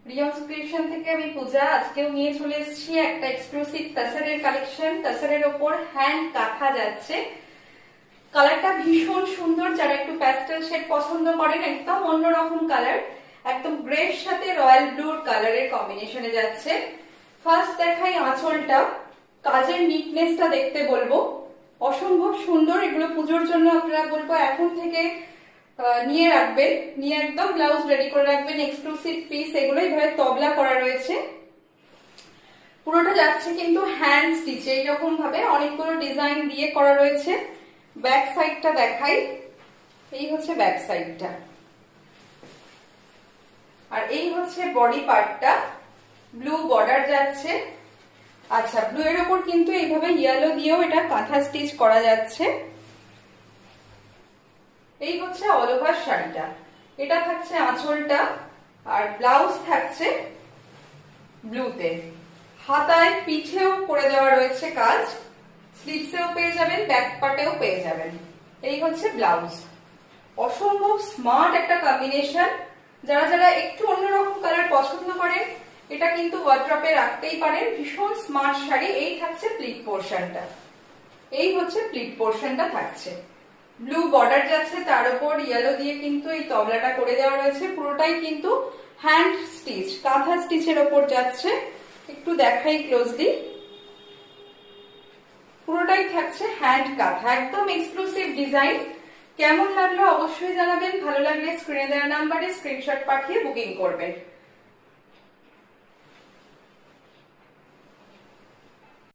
রিয়ন্স creation থেকে আমি পূজা। আজকেও নিয়ে চলে এসেছি একটা এক্সক্লুসিভ তাসারের কালেকশন। তাসারের ওপর হ্যান্ড কাঁথা যাচ্ছে। কালারটা ভীষণ সুন্দর। যারা একটু প্যাস্টেল শেড পছন্দ করেন, একদম অন্যরকম কালার, একদম গ্রের সাথে রয়্যাল ব্লুর কালারের কম্বিনেশনে যাচ্ছে। ফার্স্ট দেখাই আঁচলটা। কাজের নিটনেসটা দেখতে বলবো, অসম্ভব সুন্দর। এগুলো পুজোর জন্য আপনারা বলবো এখন থেকে নিয়ে রাখবেন, নিয়ে একদম ব্লাউজ রেডি করে রাখবেন। এক্সক্লুসিভ পিস এগুলো, এইভাবে তবলা করা রয়েছে। পুরোটা যাচ্ছে কিন্তু হ্যান্ড স্টিচ, এইরকম ভাবে অনেকগুলো ডিজাইন দিয়ে করা রয়েছে। ব্যাক সাইডটা দেখাই, এই হচ্ছে ব্যাক সাইডটা, আর এই হচ্ছে বডি পার্টটা। ব্লু বর্ডার যাচ্ছে। আচ্ছা, ব্লু এর ওপর কিন্তু এইভাবে ইয়েলো দিয়েও এটা কাঁথা স্টিচ করা যাচ্ছে। এই হচ্ছে অল ওভার শাড়িটা। এটা থাকছে আঁচলটা, আর ব্লাউজ থাকছে ব্লুতে। হাতায় পিঠেও করে দেওয়া রয়েছে কাজ, স্লিভসেও পেয়ে যাবেন, ব্যাক পার্টেও পেয়ে যাবেন। এই হচ্ছে ব্লাউজ। অসম্ভব স্মার্ট একটা কম্বিনেশন। যারা যারা একটু অন্যরকম কালার পছন্দ করেন, এটা কিন্তু ওয়ার্ড্রপে রাখতেই পারেন। ভীষণ স্মার্ট শাড়ি। এই থাকছে প্লিট পোর্শনটা, এই হচ্ছে প্লিট পোর্শনটা থাকছে। ব্লু বর্ডার যাচ্ছে, তার উপর ইয়েলো দিয়ে কিন্তু এই তবলাটা করে দেওয়া রয়েছে। পুরোটাই কিন্তু হ্যান্ড স্টিচ, কাঁথা স্টিচের ওপর যাচ্ছে। একটু দেখাই ক্লোজলি, পুরোটাই থাকছে হ্যান্ড কাঁথা, একদম এক্সক্লুসিভ ডিজাইন। কেমন লাগলো অবশ্যই জানাবেন। ভালো লাগলে স্ক্রিনে দেওয়া নাম্বারে স্ক্রিনশট পাঠিয়ে বুকিং করবেন।